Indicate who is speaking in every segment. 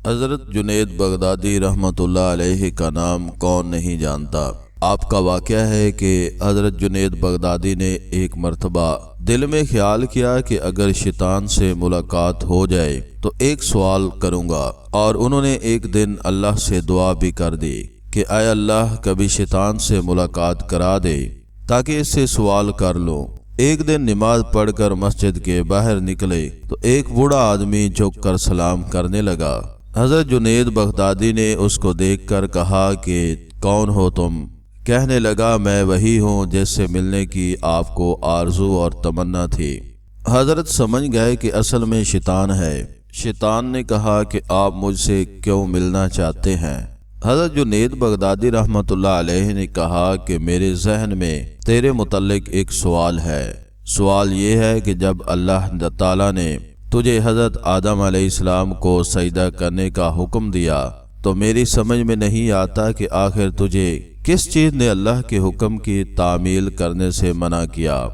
Speaker 1: حضرت جنید بغدادی رحمۃ اللہ علیہ کا نام کون نہیں جانتا۔ آپ کا واقعہ ہے کہ حضرت جنید بغدادی نے ایک مرتبہ دل میں خیال کیا کہ اگر شیطان سے ملاقات ہو جائے تو ایک سوال کروں گا، اور انہوں نے ایک دن اللہ سے دعا بھی کر دی کہ اے اللہ کبھی شیطان سے ملاقات کرا دے تاکہ اس سے سوال کر لوں۔ ایک دن نماز پڑھ کر مسجد کے باہر نکلے تو ایک بوڑھا آدمی جھک کر سلام کرنے لگا۔ حضرت جنید بغدادی نے اس کو دیکھ کر کہا کہ کون ہو تم؟ کہنے لگا میں وہی ہوں جس سے ملنے کی آپ کو آرزو اور تمنا تھی۔ حضرت سمجھ گئے کہ اصل میں شیطان ہے۔ شیطان نے کہا کہ آپ مجھ سے کیوں ملنا چاہتے ہیں؟ حضرت جنید بغدادی رحمۃ اللہ علیہ نے کہا کہ میرے ذہن میں تیرے متعلق ایک سوال ہے۔ سوال یہ ہے کہ جب اللہ تعالیٰ نے تجھے حضرت آدم علیہ السلام کو سجدہ کرنے کا حکم دیا تو میری سمجھ میں نہیں آتا کہ آخر تجھے کس چیز نے اللہ کے حکم کی تعمیل کرنے سے منع کیا؟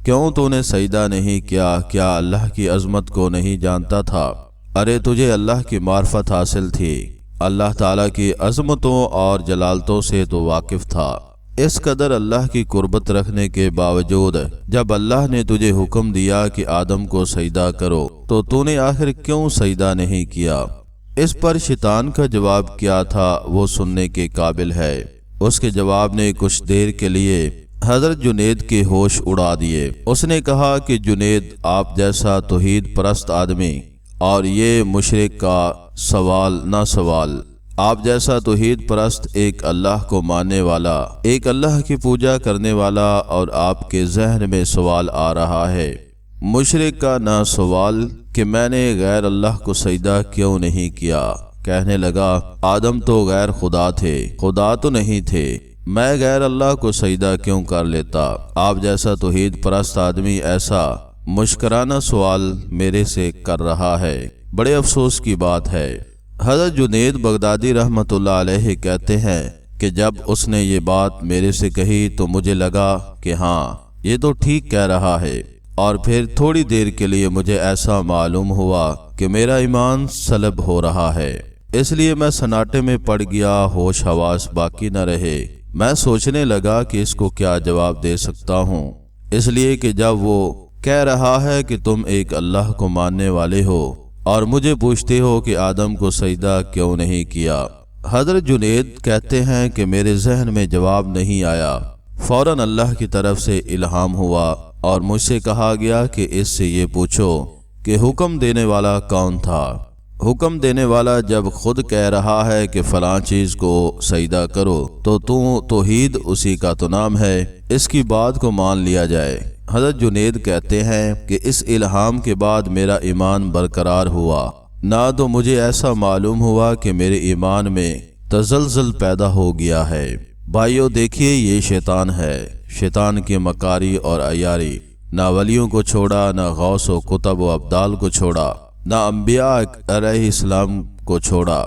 Speaker 1: کیوں تو نے سجدہ نہیں کیا؟ کیا اللہ کی عظمت کو نہیں جانتا تھا؟ ارے تجھے اللہ کی معرفت حاصل تھی، اللہ تعالیٰ کی عظمتوں اور جلالتوں سے تو واقف تھا۔ اس قدر اللہ کی قربت رکھنے کے باوجود جب اللہ نے تجھے حکم دیا کہ آدم کو سجدہ کرو تو نے آخر کیوں سجدہ نہیں کیا؟ اس پر شیطان کا جواب کیا تھا وہ سننے کے قابل ہے۔ اس کے جواب نے کچھ دیر کے لیے حضرت جنید کے ہوش اڑا دیے۔ اس نے کہا کہ جنید آپ جیسا توحید پرست آدمی اور یہ مشرک کا سوال نہ سوال، آپ جیسا توحید پرست ایک اللہ کو ماننے والا، ایک اللہ کی پوجا کرنے والا، اور آپ کے ذہن میں سوال آ رہا ہے مشرک کا نہ سوال کہ میں نے غیر اللہ کو سجدہ کیوں نہیں کیا؟ کہنے لگا آدم تو غیر خدا تھے، خدا تو نہیں تھے، میں غیر اللہ کو سجدہ کیوں کر لیتا؟ آپ جیسا توحید پرست آدمی ایسا مشکرانہ سوال میرے سے کر رہا ہے، بڑے افسوس کی بات ہے۔ حضرت جنید بغدادی رحمۃ اللہ علیہ کہتے ہیں کہ جب اس نے یہ بات میرے سے کہی تو مجھے لگا کہ ہاں یہ تو ٹھیک کہہ رہا ہے، اور پھر تھوڑی دیر کے لیے مجھے ایسا معلوم ہوا کہ میرا ایمان سلب ہو رہا ہے۔ اس لیے میں سناٹے میں پڑ گیا، ہوش حواس باقی نہ رہے۔ میں سوچنے لگا کہ اس کو کیا جواب دے سکتا ہوں، اس لیے کہ جب وہ کہہ رہا ہے کہ تم ایک اللہ کو ماننے والے ہو اور مجھے پوچھتے ہو کہ آدم کو سجدہ کیوں نہیں کیا۔ حضرت جنید کہتے ہیں کہ میرے ذہن میں جواب نہیں آیا، فوراً اللہ کی طرف سے الہام ہوا اور مجھ سے کہا گیا کہ اس سے یہ پوچھو کہ حکم دینے والا کون تھا؟ حکم دینے والا جب خود کہہ رہا ہے کہ فلاں چیز کو سجدہ کرو تو توحید اسی کا تو نام ہے، اس کی بات کو مان لیا جائے۔ حضرت جنید کہتے ہیں کہ اس الہام کے بعد میرا ایمان برقرار ہوا، نہ تو مجھے ایسا معلوم ہوا کہ میرے ایمان میں تزلزل پیدا ہو گیا ہے۔ بھائیو دیکھیے یہ شیطان ہے، شیطان کی مکاری اور عیاری، نہ ولیوں کو چھوڑا، نہ غوث و کتب و ابدال کو چھوڑا، نہ انبیاء علیہ السلام کو چھوڑا۔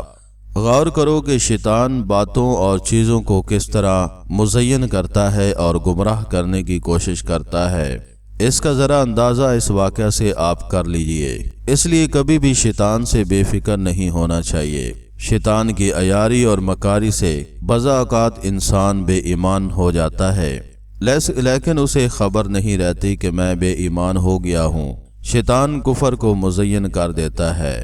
Speaker 1: غور کرو کہ شیطان باتوں اور چیزوں کو کس طرح مزین کرتا ہے اور گمراہ کرنے کی کوشش کرتا ہے۔ اس کا ذرا اندازہ اس واقعہ سے آپ کر لیجئے۔ اس لیے کبھی بھی شیطان سے بے فکر نہیں ہونا چاہیے۔ شیطان کی عیاری اور مکاری سے بعض اوقات انسان بے ایمان ہو جاتا ہے، لیکن اسے خبر نہیں رہتی کہ میں بے ایمان ہو گیا ہوں۔ شیطان کفر کو مزین کر دیتا ہے۔